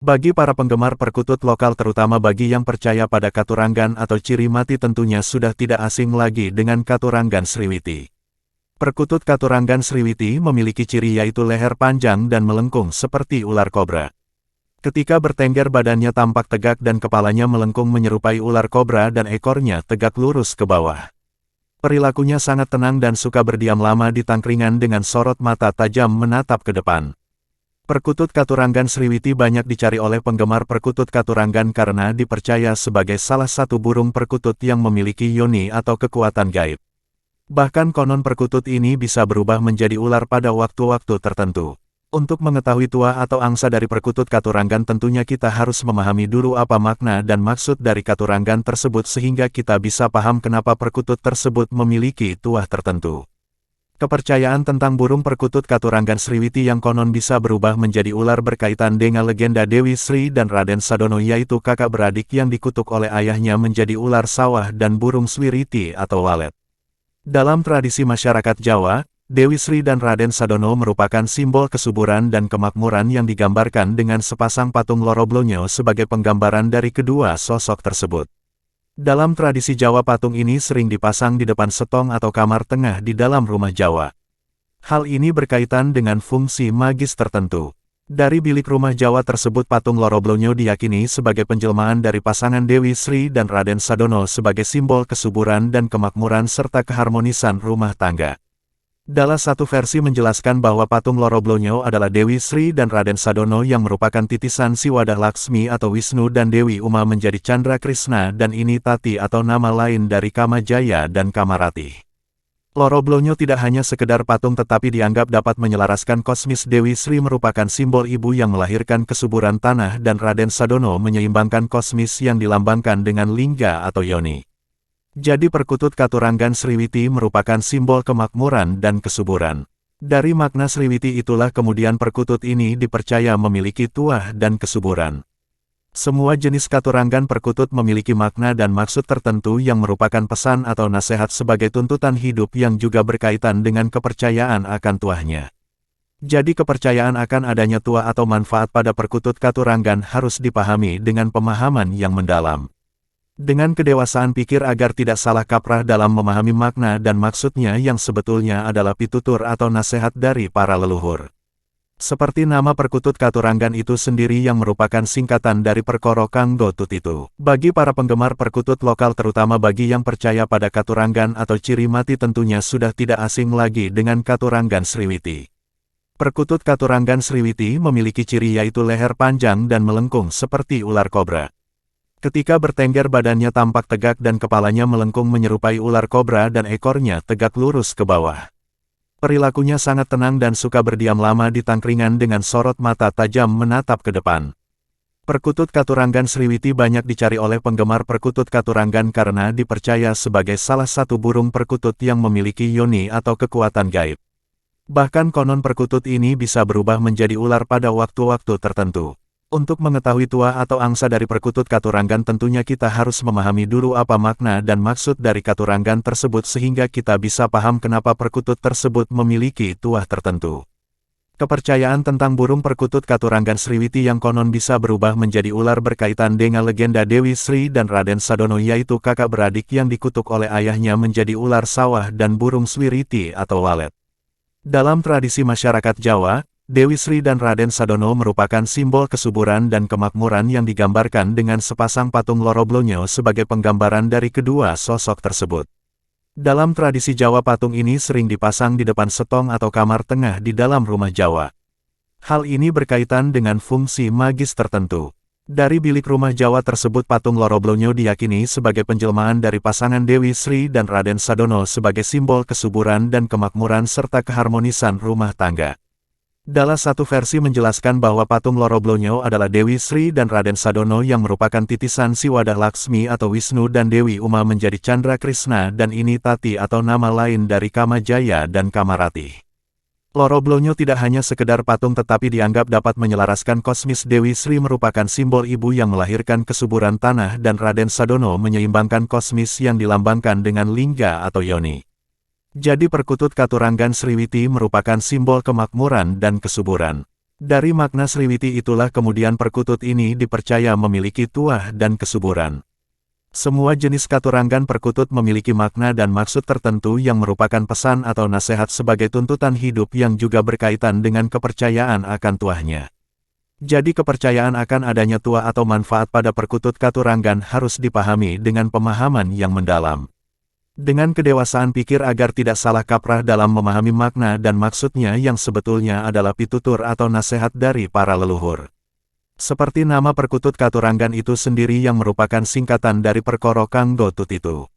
Bagi para penggemar perkutut lokal terutama bagi yang percaya pada Katuranggan atau ciri mati tentunya sudah tidak asing lagi dengan Katuranggan Sriwiti. Perkutut Katuranggan Sriwiti memiliki ciri yaitu leher panjang dan melengkung seperti ular kobra. Ketika bertengger badannya tampak tegak dan kepalanya melengkung menyerupai ular kobra dan ekornya tegak lurus ke bawah. Perilakunya sangat tenang dan suka berdiam lama di tangkringan dengan sorot mata tajam menatap ke depan. Perkutut Katuranggan Sriwiti banyak dicari oleh penggemar perkutut Katuranggan karena dipercaya sebagai salah satu burung perkutut yang memiliki yoni atau kekuatan gaib. Bahkan konon perkutut ini bisa berubah menjadi ular pada waktu-waktu tertentu. Untuk mengetahui tuah atau angsa dari perkutut Katuranggan tentunya kita harus memahami dulu apa makna dan maksud dari Katuranggan tersebut sehingga kita bisa paham kenapa perkutut tersebut memiliki tuah tertentu. Kepercayaan tentang burung perkutut Katuranggan Sriwiti yang konon bisa berubah menjadi ular berkaitan dengan legenda Dewi Sri dan Raden Sadono yaitu kakak beradik yang dikutuk oleh ayahnya menjadi ular sawah dan burung swiriti atau walet. Dalam tradisi masyarakat Jawa, Dewi Sri dan Raden Sadono merupakan simbol kesuburan dan kemakmuran yang digambarkan dengan sepasang patung Loroblonyo sebagai penggambaran dari kedua sosok tersebut. Dalam tradisi Jawa patung ini sering dipasang di depan setong atau kamar tengah di dalam rumah Jawa. Hal ini berkaitan dengan fungsi magis tertentu. Dari bilik rumah Jawa tersebut patung Loroblonyo diyakini sebagai penjelmaan dari pasangan Dewi Sri dan Raden Sadono sebagai simbol kesuburan dan kemakmuran serta keharmonisan rumah tangga. Dalam satu versi menjelaskan bahwa patung Loroblonyo adalah Dewi Sri dan Raden Sadono yang merupakan titisan si Wadah Laksmi atau Wisnu dan Dewi Uma menjadi Chandra Krishna dan ini Tati atau nama lain dari Kamajaya dan Kamarati. Loroblonyo tidak hanya sekedar patung tetapi dianggap dapat menyelaraskan kosmis. Dewi Sri merupakan simbol ibu yang melahirkan kesuburan tanah dan Raden Sadono menyeimbangkan kosmis yang dilambangkan dengan lingga atau yoni. Jadi perkutut Katuranggan Sriwiti merupakan simbol kemakmuran dan kesuburan. Dari makna Sriwiti itulah kemudian perkutut ini dipercaya memiliki tuah dan kesuburan. Semua jenis Katuranggan perkutut memiliki makna dan maksud tertentu yang merupakan pesan atau nasihat sebagai tuntutan hidup yang juga berkaitan dengan kepercayaan akan tuahnya. Jadi kepercayaan akan adanya tuah atau manfaat pada perkutut Katuranggan harus dipahami dengan pemahaman yang mendalam. Dengan kedewasaan pikir agar tidak salah kaprah dalam memahami makna dan maksudnya yang sebetulnya adalah pitutur atau nasihat dari para leluhur. Seperti nama perkutut Katuranggan itu sendiri yang merupakan singkatan dari Perkoro Kanggo Tutitu. Bagi para penggemar perkutut lokal terutama bagi yang percaya pada Katuranggan atau ciri mati tentunya sudah tidak asing lagi dengan Katuranggan Sriwiti. Perkutut Katuranggan Sriwiti memiliki ciri yaitu leher panjang dan melengkung seperti ular kobra. Ketika bertengger badannya tampak tegak dan kepalanya melengkung menyerupai ular kobra dan ekornya tegak lurus ke bawah. Perilakunya sangat tenang dan suka berdiam lama di tangkringan dengan sorot mata tajam menatap ke depan. Perkutut Katuranggan Sriwiti banyak dicari oleh penggemar perkutut Katuranggan karena dipercaya sebagai salah satu burung perkutut yang memiliki yoni atau kekuatan gaib. Bahkan konon perkutut ini bisa berubah menjadi ular pada waktu-waktu tertentu. Untuk mengetahui tuah atau angsa dari perkutut Katuranggan tentunya kita harus memahami dulu apa makna dan maksud dari Katuranggan tersebut sehingga kita bisa paham kenapa perkutut tersebut memiliki tuah tertentu. Kepercayaan tentang burung perkutut Katuranggan Sriwiti yang konon bisa berubah menjadi ular berkaitan dengan legenda Dewi Sri dan Raden Sadono yaitu kakak beradik yang dikutuk oleh ayahnya menjadi ular sawah dan burung swiriti atau walet. Dalam tradisi masyarakat Jawa, Dewi Sri dan Raden Sadono merupakan simbol kesuburan dan kemakmuran yang digambarkan dengan sepasang patung Loroblonyo sebagai penggambaran dari kedua sosok tersebut. Dalam tradisi Jawa patung ini sering dipasang di depan setong atau kamar tengah di dalam rumah Jawa. Hal ini berkaitan dengan fungsi magis tertentu. Dari bilik rumah Jawa tersebut patung Loroblonyo diyakini sebagai penjelmaan dari pasangan Dewi Sri dan Raden Sadono sebagai simbol kesuburan dan kemakmuran serta keharmonisan rumah tangga. Dalam satu versi menjelaskan bahwa patung Loroblonyo adalah Dewi Sri dan Raden Sadono yang merupakan titisan si Wadah Laksmi atau Wisnu dan Dewi Uma menjadi Chandra Krishna dan ini Tati atau nama lain dari Kamajaya dan Kamarati. Loroblonyo tidak hanya sekedar patung tetapi dianggap dapat menyelaraskan kosmis. Dewi Sri merupakan simbol ibu yang melahirkan kesuburan tanah dan Raden Sadono menyeimbangkan kosmis yang dilambangkan dengan lingga atau yoni. Jadi perkutut Katuranggan Sriwiti merupakan simbol kemakmuran dan kesuburan. Dari makna Sriwiti itulah kemudian perkutut ini dipercaya memiliki tuah dan kesuburan. Semua jenis katuranggan perkutut memiliki makna dan maksud tertentu yang merupakan pesan atau nasihat sebagai tuntutan hidup yang juga berkaitan dengan kepercayaan akan tuahnya. Jadi kepercayaan akan adanya tuah atau manfaat pada perkutut katuranggan harus dipahami dengan pemahaman yang mendalam. Dengan kedewasaan pikir agar tidak salah kaprah dalam memahami makna dan maksudnya yang sebetulnya adalah pitutur atau nasihat dari para leluhur. Seperti nama perkutut katuranggan itu sendiri yang merupakan singkatan dari Perkara Kanggo Tutitu.